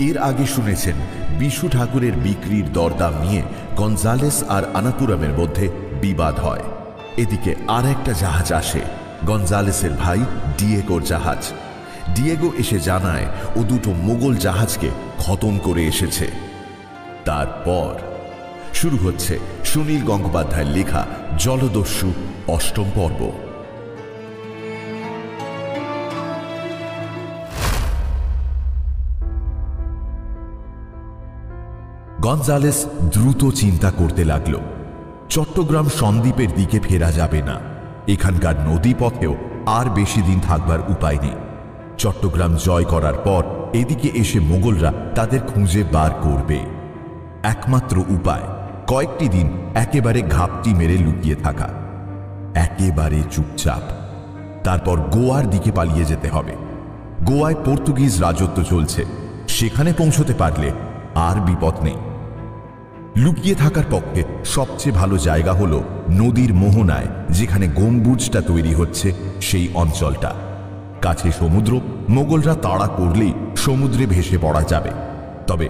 এর আগে শুনেছেন বিশু ঠাকুরের বিক্রির দরদাম নিয়ে গঞ্জালেস আর আনাপুরামের মধ্যে বিবাদ হয়। এদিকে আর একটা জাহাজ আসে, গঞ্জালেসের ভাই ডিয়েগোর জাহাজ। ডিয়েগো এসে জানায় ও দুটো মোগল জাহাজকে খতম করে এসেছে। তারপর শুরু হচ্ছে সুনীল গঙ্গোপাধ্যায়ের লেখা জলদস্যু অষ্টম পর্ব। গঞ্জালেস দ্রুত চিন্তা করতে লাগল। চট্টগ্রাম সন্দ্বীপের দিকে ফেরা যাবে না, এখানকার নদীপথেও আর বেশি দিন থাকবার উপায় নেই। চট্টগ্রাম জয় করার পর এদিকে এসে মোগলরা তাদের খুঁজে বার করবে। একমাত্র উপায় কয়েকটি দিন একেবারে ঘাপটি মেরে লুকিয়ে থাকা, একেবারে চুপচাপ। তারপর গোয়ার দিকে পালিয়ে যেতে হবে। গোয়ায় পর্তুগিজ রাজত্ব চলছে, সেখানে পৌঁছতে পারলে আর বিপদ নেই। লুকিয়ে থাকার পক্ষে সবচেয়ে ভালো জায়গা হলো নদীর মোহনায়, যেখানে গম্বুজটা তৈরি হচ্ছে সেই অঞ্চলটা। কাছে সমুদ্র, মোগলরা তাড়া করলেই সমুদ্রে ভেসে পড়া যাবে। তবে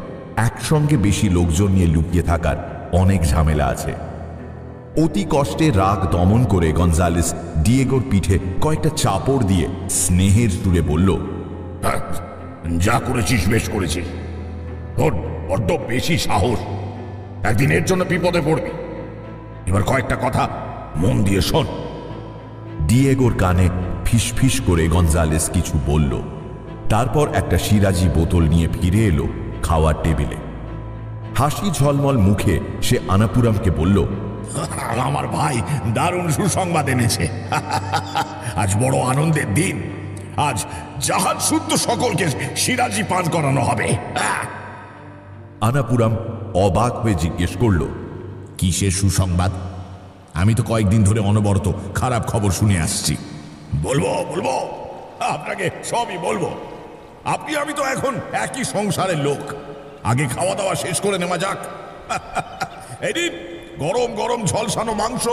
একসঙ্গে বেশি লোকজন নিয়ে লুকিয়ে থাকার অনেক ঝামেলা আছে। অতি কষ্টে রাগ দমন করে গঞ্জালেস ডিয়েগোর পিঠে কয়েকটা চাপড় দিয়ে স্নেহের সুরে বলল, যা করেছিস বেশ করেছিস, তোর বড্ড বেশি সাহস। একদিন এর জন্য বিপদে পড়বি। এবার কয়েকটা কথা মন দিয়ে শোন। ডিয়েগোর কানে ফিসফিস করে গঞ্জালেস কিছু বলল। তারপর একটা সিরাজি বোতল নিয়ে ফিরে এলো খাওয়ার টেবিলে। হাসি ঝলমল মুখে সে আনাপুরামকে বলল, আমার ভাই দারুণ সুসংবাদ এনেছে। আজ বড় আনন্দের দিন। আজ জাহাজ শুদ্ধ সকলকে সিরাজি পান করানো হবে। আনাপুরাম অবাক হয়ে জিজ্ঞেস করল, কিসের সুসংবাদ? আমি তো কয়েকদিন ধরে অনবরত খারাপ খবর শুনে আসছি। বলবো বলবো, আপনাকে সবই বলবো। আপনি আমি তো এখন একই সংসারের লোক। আগে খাওয়া দাওয়া শেষ করে নেওয়া যাক। এই দিন গরম গরম ঝলসানো মাংস।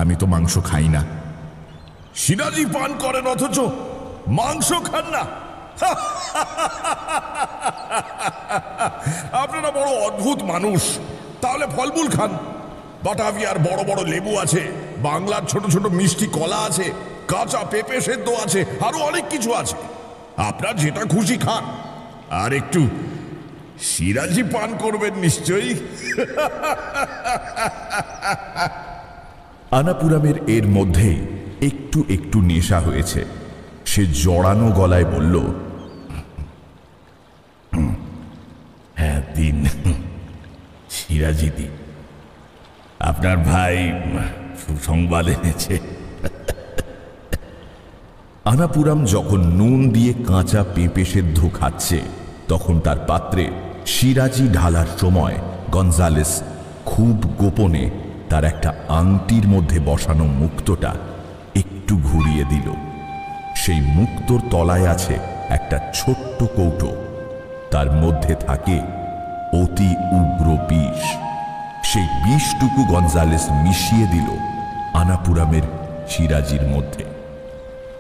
আমি তো মাংস খাই না। সিরাজি পান করেন অথচ মাংস খান না? আপনারা বড় অদ্ভুত মানুষ। তাহলে ফলমূল খান। বাটাভিয়ার বড় বড় লেবু আছে, বাংলার ছোট ছোট মিষ্টি কলা আছে, কাঁচা পেঁপে সেদ্ধ আছে, আরো অনেক কিছু আছে। আপনার যেটা খুশি খান, আর একটু সিরাজি পান করবেন নিশ্চয়ই। আনাপুরামের এর মধ্যেই একটু একটু নেশা হয়েছে। সে জড়ানো গলায় বলল, হ্যাঁ দিন, সিরাজি দিন। আপনার ভাই সুসংবাদ এনেছে। আনাপুরাম যখন নুন দিয়ে কাঁচা পেঁপে সেদ্ধ খাচ্ছে, তখন তার পাত্রে সিরাজি ঢালার সময় গঞ্জালেস খুব গোপনে তার একটা আংটির মধ্যে বসানো মুক্তোটা একটু ঘুরিয়ে দিল। সেই মুক্তোর তলায় আছে একটা ছোট্ট কৌটো, তার মধ্যে থাকে অতি উগ্র বিষ। সেই বিষটুকু গঞ্জালেস মিশিয়ে দিল আনাপুরামের সিরাজির মধ্যে।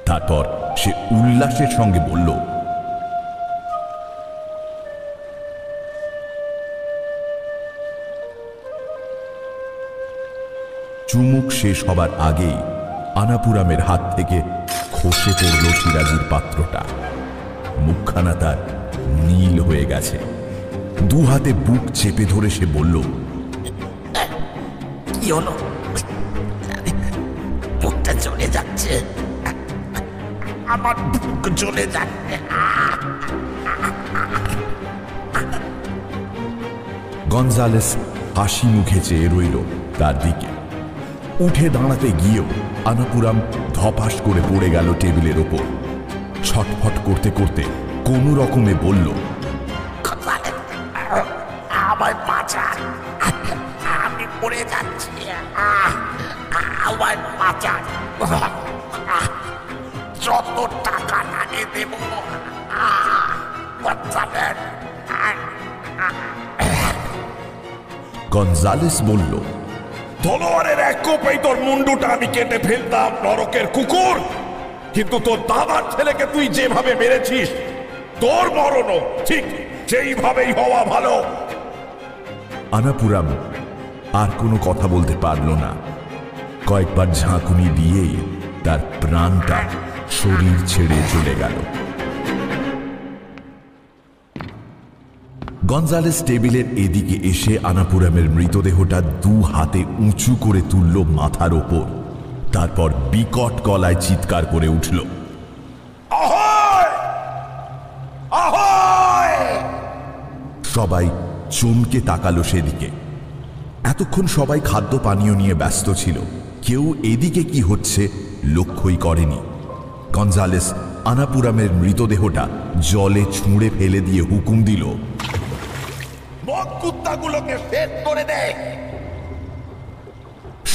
তারপর সে উল্লাসের সঙ্গে বলল, চুমুক শেষ হবার আগেই আনাপুরামের হাত থেকে খসে পড়ল সিরাজির পাত্রটা। মুখখানা তার নীল হয়ে গেছে। দু হাতে বুক চেপে ধরে সে বলল, কি হলো? বুকটা চলে যাচ্ছে, আমার বুক চলে যাচ্ছে। গঞ্জালেস হাসি মুখে চেয়ে রইল তার দিকে। উঠে দাঁড়াতে গিয়েও আনাপুরাম ধপাস করে পড়ে গেল টেবিলের ওপর। ছটফট করতে করতে কোনো রকমে বলল, আমার বাঁচান, আমি পড়ে যাচ্ছি, আমার বাঁচান। যত টাকা লাগে দেব। গঞ্জালেস বলল, তলোয়ারের এক কোপেই তোর মুন্ডুটা আমি কেটে ফেলতাম, নরকের কুকুর। কিন্তু তোর দাদার ছেলেকে তুই যেভাবে মেরেছিস, তোর মরণও ঠিক সেইভাবেই হওয়া ভালো। আনাপুরাম আর কোনো কথা বলতে পারল না। কয়েকবার ঝাঁকুনি দিয়েই তার প্রাণটা শরীর ছেড়ে চলে গেল। গঞ্জালেস টেবিলের এদিকে এসে আনাপুরামের মৃতদেহটা দু হাতে উঁচু করে তুলল মাথার ওপর। তারপর বিকট গলায় চিৎকার করে উঠল, আহায়! আহায়! সবাই চমকে তাকালো সেদিকে। এতক্ষণ সবাই খাদ্য পানীয় নিয়ে ব্যস্ত ছিল, কেউ এদিকে কি হচ্ছে লক্ষ্যই করেনি। গঞ্জালেস আনাপুরামের মৃতদেহটা জলে ছুঁড়ে ফেলে দিয়ে হুকুম দিল, মদ কুত্তাগুলোকে শেষ করে দে।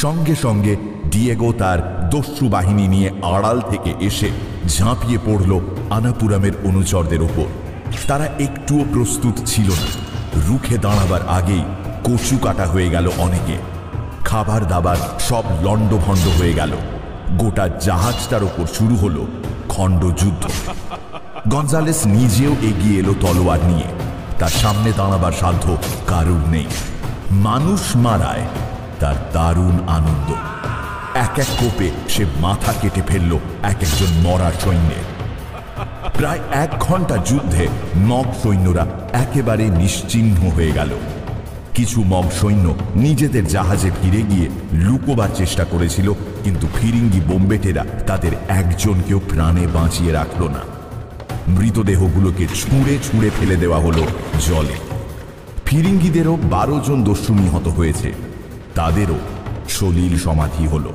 সঙ্গে সঙ্গে ডিয়েগো তার দস্যু বাহিনী নিয়ে আড়াল থেকে এসে ঝাঁপিয়ে পড়ল আনাপুরামের অনুচরদের ওপর। তারা একটুও প্রস্তুত ছিল না। রুখে দাঁড়াবার আগেই কচু কাটা হয়ে গেল অনেকে। খাবার দাবার সব লণ্ডভণ্ড হয়ে গেল। গোটা জাহাজটার ওপর শুরু হলো খণ্ডযুদ্ধ। গঞ্জালেস নিজেও এগিয়ে এলো তলোয়ার নিয়ে। তার সামনে দাঁড়াবার সাধ্য কারুর নেই। মানুষ মারায় তার দারুণ আনন্দ। এক এক কোপে সে মাথা কেটে ফেলল এক একজন মরা সৈন্যের। প্রায় 1 ঘন্টা যুদ্ধে মগ সৈন্যরা একেবারে নিশ্চিহ্ন হয়ে গেল। কিছু মগ সৈন্য নিজেদের জাহাজে ফিরে গিয়ে লুকোবার চেষ্টা করেছিল, কিন্তু ফিরিঙ্গি বোম্বেটেরা তাদের একজনকেও প্রাণে বাঁচিয়ে রাখল না। মৃতদেহগুলোকে ছুঁড়ে ছুঁড়ে ফেলে দেওয়া হলো জলে। ফিরিঙ্গিদেরও 12 জন দস্যু নিহত হয়েছে, তাদেরও সলিল সমাধি হলো।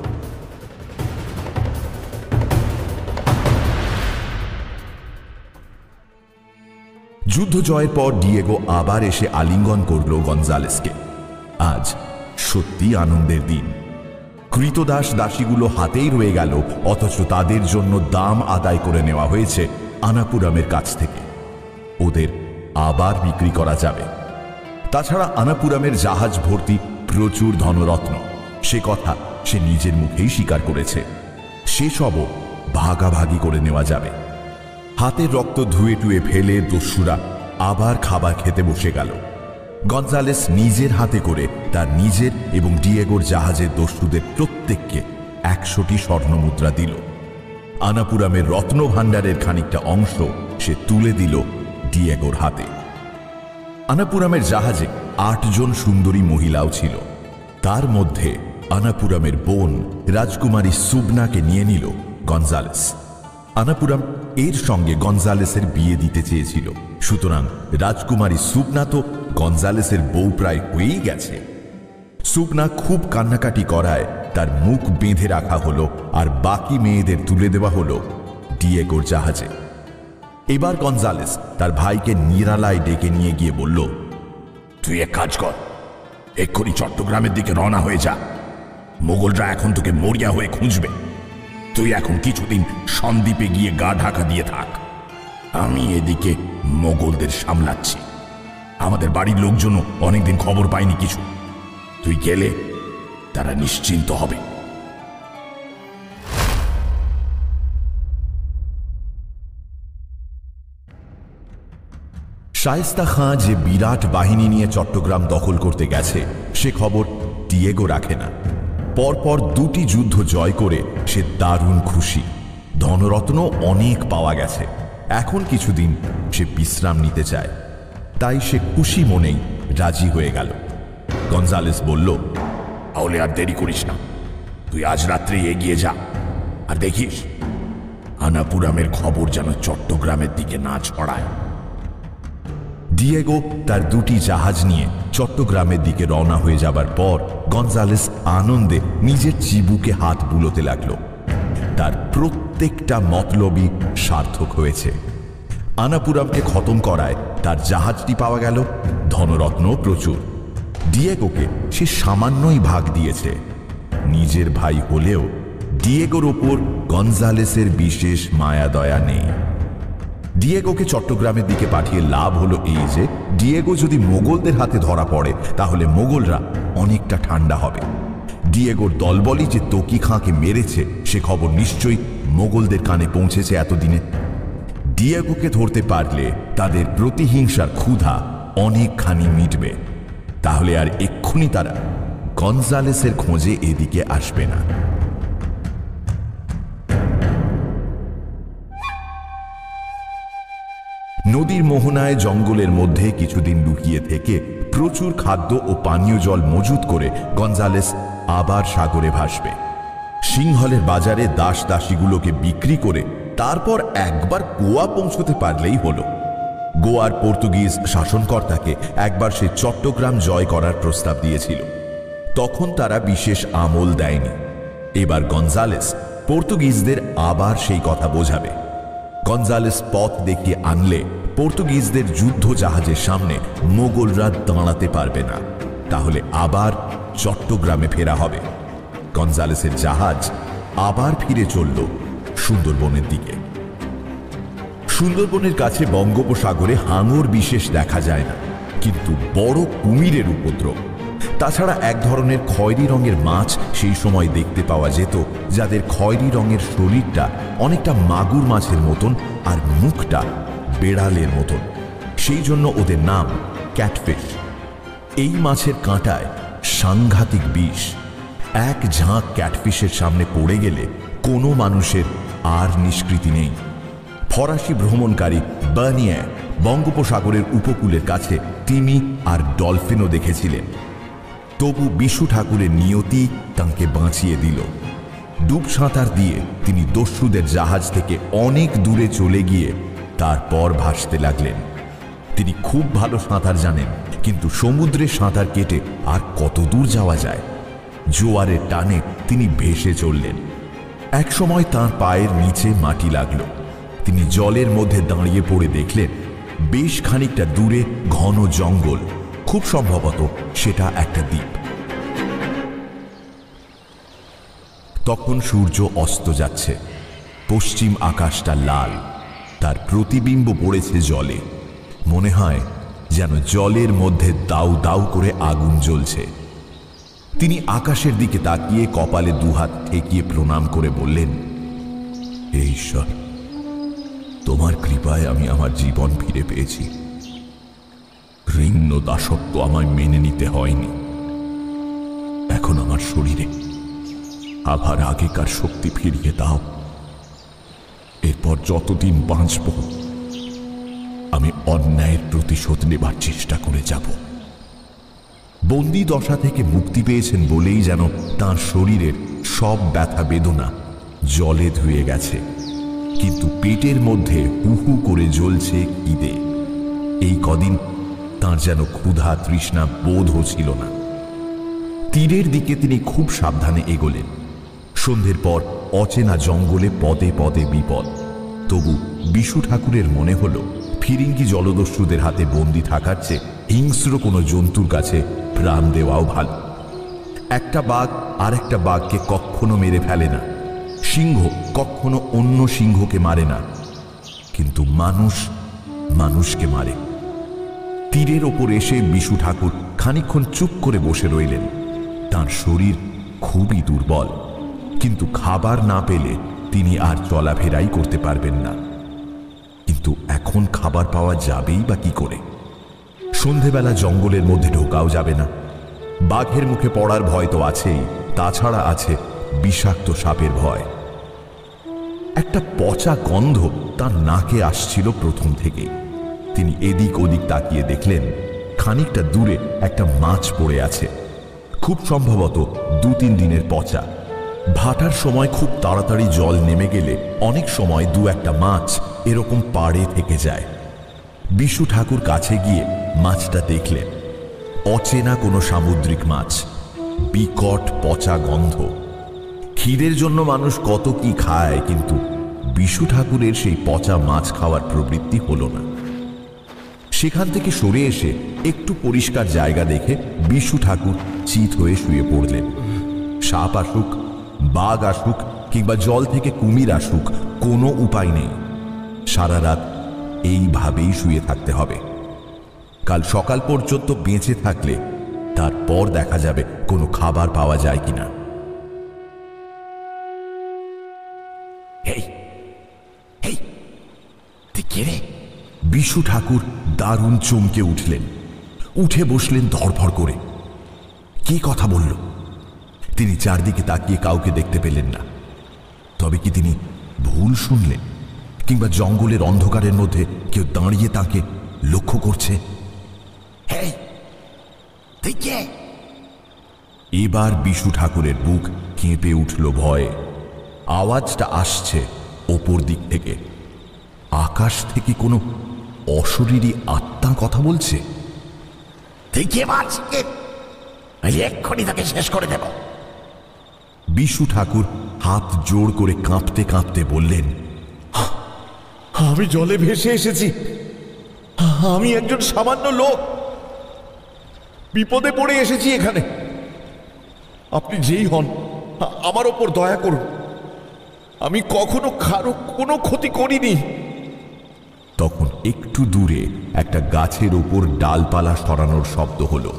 যুদ্ধ জয়ের পর ডিয়েগো আবার এসে আলিঙ্গন করল গঞ্জালেসকে। আজ সত্যি আনন্দের দিন। কৃতদাস দাসীগুলো হাতেই রয়ে গেল, অথচ তাদের জন্য দাম আদায় করে নেওয়া হয়েছে আনাপুরামের কাছ থেকে। ওদের আবার বিক্রি করা যাবে। তাছাড়া আনাপুরামের জাহাজ ভর্তি প্রচুর ধনরত্ন, সে কথা সে নিজের মুখেই স্বীকার করেছে। সেসবও ভাগাভাগি করে নেওয়া যাবে। হাতের রক্ত ধুয়ে টুয়ে ফেলে দস্যুরা আবার খাবার খেতে বসে গেল। গঞ্জালেস নিজের হাতে করে তার নিজের এবং ডিয়েগোর জাহাজের দস্যুদের প্রত্যেককে 100টি স্বর্ণমুদ্রা দিল। আনাপুরামের রত্ন ভাণ্ডারের খানিকটা অংশ সে তুলে দিল ডিয়েগোর হাতে। আনাপুরামের জাহাজে 8 জন সুন্দরী মহিলাও ছিল। তার মধ্যে আনাপুরামের বোন রাজকুমারী সুবনাকে নিয়ে নিল গঞ্জালেস। আনাপুরাম এর সঙ্গে গঞ্জালেসের বিয়ে দিতে চেয়েছিল, সুতরাং রাজকুমারী সুবনা তো গঞ্জালেসের বউ প্রায় হয়েই গেছে। সুবনা খুব কান্নাকাটি করায় তার মুখ বেঁধে রাখা হলো, আর বাকি মেয়েদের তুলে দেওয়া হলো ডিয়েগোর জাহাজে। এবার গঞ্জালেস তার ভাইকে নিরালায় ডেকে নিয়ে গিয়ে বলল, তুই এক কাজ কর, এক্ষুনি চট্টগ্রামের দিকে রওনা হয়ে যা। মোগলরা এখন তোকে মরিয়া হয়ে খুঁজবে। তুই এখন কিছুদিন সন্দ্বীপে গিয়ে গা ঢাকা দিয়ে থাক। আমি এদিকে মোগলদের সামলাচ্ছি। আমাদের বাড়ির লোকজনও অনেকদিন খবর পায়নি কিছু। তুই গেলে তারা নিশ্চিন্ত হবে। শায়েস্তা খাঁ যে বিরাট বাহিনী নিয়ে চট্টগ্রাম দখল করতে গেছে সে খবর ডিয়েগো রাখে না। পরপর 2টি যুদ্ধ জয় করে সে দারুণ খুশি। ধনরত্ন অনেক পাওয়া গেছে। এখন কিছুদিন সে বিশ্রাম নিতে চায়, তাই সে খুশি মনেই রাজি হয়ে গেল। গঞ্জালেস বলল, তাহলে আর দেরি করিস না, তুই আজ রাত্রে এগিয়ে যা। আর দেখিস আনাপুরামের খবর যেন চট্টগ্রামের দিকে না ছড়ায়। ডিয়েগো তার 2টি জাহাজ নিয়ে চট্টগ্রামের দিকে রওনা হয়ে যাবার পর গঞ্জালেস আনন্দে নিজের চিবুকে হাত বুলোতে লাগলো। তার প্রত্যেকটা মতলবই সার্থক হয়েছে। আনাপুরামকে খতম করায় তার জাহাজটি পাওয়া গেল, ধনরত্ন প্রচুর। ডিয়েগোকে সে সামান্যই ভাগ দিয়েছে। নিজের ভাই হলেও ডিয়েগোর ওপর গঞ্জালেসের বিশেষ মায়া দয়া নেই। ডিয়েগোকে চট্টগ্রামের দিকে পাঠিয়ে লাভ হলো এই যে, ডিয়েগো যদি মোগলদের হাতে ধরা পড়ে তাহলে মোগলরা অনেকটা ঠান্ডা হবে। ডিয়েগোর দলবলই যে তকি খাঁকে মেরেছে সে খবর নিশ্চয়ই মোগলদের কানে পৌঁছেছে এতদিনে। ডিয়েগোকে ধরতে পারলে তাদের প্রতিহিংসার ক্ষুধা অনেকখানি মিটবে। তাহলে আর এক্ষুনি তারা গনজালেসের খোঁজে এদিকে আসবে না। নদীর মোহনায় জঙ্গলের মধ্যে কিছুদিন লুকিয়ে থেকে প্রচুর খাদ্য ও পানীয় জল মজুত করে গনজালেস আবার সাগরে ভাসবে। সিংহলের বাজারে দাস দাসীগুলোকে বিক্রি করে তারপর একবার গোয়া পৌঁছতে পারলেই হলো। গোয়ার পর্তুগিজ শাসনকর্তাকে একবার সে চট্টগ্রাম জয় করার প্রস্তাব দিয়েছিল, তখন তারা বিশেষ আমল দেয়নি। এবার গনজালেস পর্তুগিজদের আবার সেই কথা বোঝাবে। গনজালেস পথ দেখিয়ে আনলে পর্তুগিজদের যুদ্ধ জাহাজের সামনে মোগলরা দাঁড়াতে পারবে না। তাহলে আবার চট্টগ্রামে ফেরা হবে। গনজালেসের জাহাজ আবার ফিরে চলল সুন্দরবনের দিকে। সুন্দরবনের কাছে বঙ্গোপসাগরে হাঙর বিশেষ দেখা যায় না, কিন্তু বড় কুমিরের উপদ্রব। তাছাড়া এক ধরনের খয়েরি রঙের মাছ সেই সময় দেখতে পাওয়া যেত, যাদের খয়েরি রঙের শরীরটা অনেকটা মাগুর মাছের মতন আর মুখটা বেড়ালের মতন। সেই জন্য ওদের নাম ক্যাটফিশ। এই মাছের কাঁটায় সাংঘাতিক বিষ। এক ঝাঁক ক্যাটফিশের সামনে পড়ে গেলে কোনো মানুষের আর নিষ্কৃতি নেই। ফরাসি ভ্রমণকারী বার্নিয়ে বঙ্গোপসাগরের উপকূলের কাছে তিমি আর ডলফিনও দেখেছিলেন। তবু বিশু ঠাকুরের নিয়তি তাঁকে বাঁচিয়ে দিল। ডুব সাঁতার দিয়ে তিনি দস্যুদের জাহাজ থেকে অনেক দূরে চলে গিয়ে তারপর ভাসতে লাগলেন। তিনি খুব ভালো সাঁতার জানেন, কিন্তু সমুদ্রে সাঁতার কেটে আর কত দূর যাওয়া যায়? জোয়ারের টানে তিনি ভেসে চললেন। একসময় তাঁর পায়ের নিচে মাটি লাগল। তিনি জলের মধ্যে দাঁড়িয়ে পড়ে দেখলেন বেশ খানিকটা দূরে ঘন জঙ্গল। খুব সম্ভবত সেটা একটা দ্বীপ। তখন সূর্য অস্ত যাচ্ছে। পশ্চিম আকাশটা লাল, তার প্রতিবিম্ব পড়েছে জলে। মনে হয় যেন জলের মধ্যে দাউ দাউ করে আগুন জ্বলছে। তিনি আকাশের দিকে তাকিয়ে কপালে দুহাত ঠেকিয়ে প্রণাম করে বললেন, হে ঈশ্বর, তোমার কৃপায় আমি আমার জীবন ফিরে পেয়েছি। ঋণ্য দাসত্ব আমায় মেনে নিতে হয়নি। এখন আমার শরীরে আবার আগেকার শক্তি ফিরিয়ে দাও। এরপর যতদিন বাঁচব আমি অন্যায়ের প্রতিশোধ নেবার চেষ্টা করে যাব। বন্দি দশা থেকে মুক্তি পেয়েছেন বলেই যেন তাঁর শরীরের সব ব্যথা বেদনা জলে ধুয়ে গেছে, কিন্তু পেটের মধ্যে হু হু করে জ্বলছে খিদে। এই কদিন তাঁর যেন ক্ষুধা তৃষ্ণা বোধও ছিল না। তীরের দিকে তিনি খুব সাবধানে এগোলেন। সন্ধ্যের পর অচেনা জঙ্গলে পদে পদে বিপদ। তবু বিশু ঠাকুরের মনে হল ফিরিঙ্গি জলদস্যুদের হাতে বন্দি থাকার চেয়ে হিংস্র কোনো জন্তুর কাছে প্রাণ দেওয়াও ভালো। একটা বাঘ আর একটা বাঘকে কখনো মেরে ফেলে না, সিংহ কখনো অন্য সিংহকে মারে না, কিন্তু মানুষ মানুষকে মারে। তীরের ওপর এসে বিশু ঠাকুর খানিকক্ষণ চুপ করে বসে রইলেন। তাঁর শরীর খুবই দুর্বল, কিন্তু খাবার না পেলে তিনি আর চলাফেরাই করতে পারবেন না। কিন্তু এখন খাবার পাওয়া যাবেই বা কি করে? সন্ধেবেলা জঙ্গলের মধ্যে ঢোকাও যাবে না। বাঘের মুখে পড়ার ভয় তো আছেই, তাছাড়া আছে বিষাক্ত সাপের ভয়। একটা পচা গন্ধ তার নাকে আসছিল প্রথম থেকেই। তিনি এদিক ওদিক তাকিয়ে দেখলেন খানিকটা দূরে একটা মাছ পড়ে আছে, খুব সম্ভবত 2-3 দিনের পচা। ভাটার সময় খুব তাড়াতাড়ি জল নেমে গেলে অনেক সময় 2-1টা মাছ এরকম পাড়ে থেকে যায়। বিশু ঠাকুর কাছে গিয়ে মাছটা দেখলেন। অচেনা কোনো সামুদ্রিক মাছ, বিকট পচা গন্ধ। খিদের জন্য মানুষ কত কি খায়, কিন্তু বিশু ঠাকুরের সেই পচা মাছ খাওয়ার প্রবৃত্তি হলো না। সেখান থেকে সরে এসে একটু পরিষ্কার জায়গা দেখে বিশু ঠাকুর চিত হয়ে শুয়ে পড়লেন। সাপ আসুক, বাঘ আসুক, কিংবা জল থেকে কুমির আসুক, কোনো উপায় নেই। সারা রাত এইভাবেই শুয়ে থাকতে হবে। কাল সকাল পর্যন্ত বেঁচে থাকলে তারপর দেখা যাবে কোনো খাবার পাওয়া যায় কিনা। তুই কি রে? বিশু ঠাকুর দারুণ চমকে উঠলেন, উঠে বসলেন ধড়ফড় করে। কি কথা বলল? তিনি চারদিকে তাকিয়ে কাউকে দেখতে পেলেন না। তবে কি তিনি ভুল শুনলেন, কিংবা জঙ্গলের অন্ধকারের মধ্যে কেউ দাঁড়িয়ে তাকে লক্ষ্য করছে? হেই, তুই কে? এবার বিশু ঠাকুরের বুক কেঁপে উঠল ভয়ে। আওয়াজটা আসছে ওপর দিক থেকে। আকাশ থেকে কোনো অশরীরী আত্মা কথা বলছে। তুই কে বলছিস? এক্ষুনি তাকে শেষ করে দেব। বিশু ঠাকুর হাত জোড় করে কাঁপতে কাঁপতে বললেন, আমি জলে ভেসে এসেছি। আমি একজন সামান্য লোক, বিপদে পড়ে এসেছি এখানে। আপনি যেই হন, আমার ওপর দয়া করুন। আমি কখনো কারো কোনো ক্ষতি করিনি। তখন একটু দূরে একটা গাছের ওপর ডালপালা সরানোর শব্দ হলো।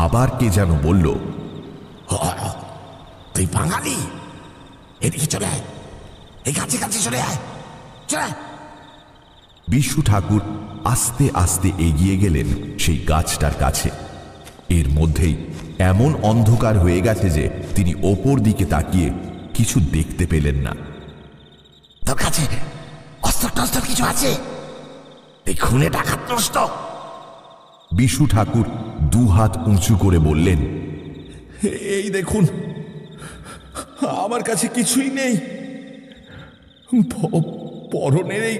আবার কে যেন বলল, তুই বাঙালি, এদিকে চলে আয়, এই কাছে কাছে চলে আয়, চলে আয়। বিশু ঠাকুর আস্তে আস্তে এগিয়ে গেলেন সেই গাছটার কাছে। এর মধ্যেই এমন অন্ধকার হয়ে গেছে যে তিনি ওপর দিকে তাকিয়ে কিছু দেখতে পেলেন না। তোর কাছে অস্ত্র টস্ত্র কিছু আছে? তুই খুনে ডাকাত নষ্ট? বিশু ঠাকুর দুহাত উঁচু করে বললেন, এই দেখুন, আমার কাছে কিছুই নেই। পরনের এই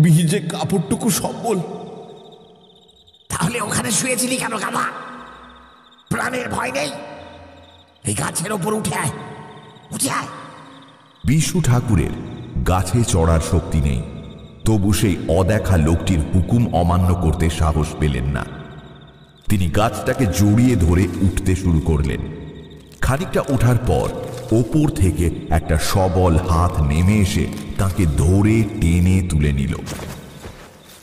ভিজে কাপড়টুকু সম্বল। তাহলে ওখানে শুয়েছিলি কেন গাধা? প্রাণের ভয় নেই? এই গাছের ওপর উঠে আয়, উঠে আয়। বিশু ঠাকুরের গাছে চড়ার শক্তি নেই, তবু সেই অদেখা লোকটির হুকুম অমান্য করতে সাহস পেলেন না। তিনি গাছটাকে জড়িয়ে ধরে উঠতে শুরু করলেন। খানিকটা ওঠার পর ওপর থেকে একটা সবল হাত নেমে এসে তাকে ধরে টেনে তুলে নিল।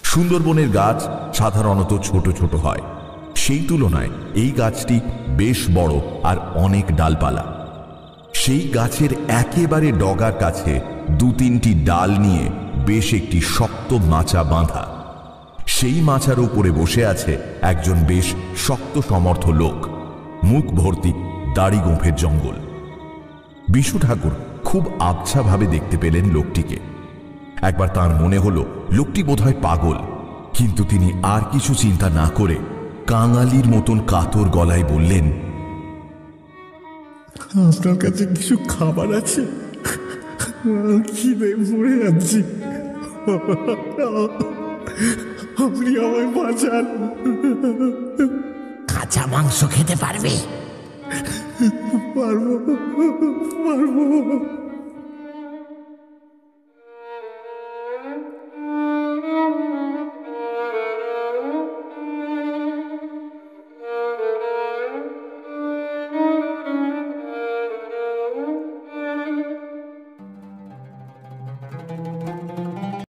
সুন্দরবনের গাছ সাধারণত ছোট ছোট হয়, সেই তুলনায় এই গাছটি বেশ বড় আর অনেক ডালপালা। সেই গাছের একেবারে ডগার কাছে দু তিনটি ডাল নিয়ে বেশ একটি শক্ত মাচা বাঁধা। সেই মাচার উপরে বসে আছে একজন বেশ শক্ত সমর্থ লোক, মুখ ভর্তি দাড়ি গোঁফের জঙ্গল। বিশু ঠাকুর খুব আবছাভাবে দেখতে পেলেন লোকটিকে। একবার তার মনে হলো লোকটি বোধহয় পাগল, কিন্তু তিনি আর কিছু চিন্তা না করে কাঙালির মতন কাতর গলায় বললেন, আপনার কাছে কিছু খাবার আছে? খিদে মরে যাচ্ছি, আপনি আমায় বাঁচান। কাঁচা মাংস খেতে পারবে? পারবো, পারবো।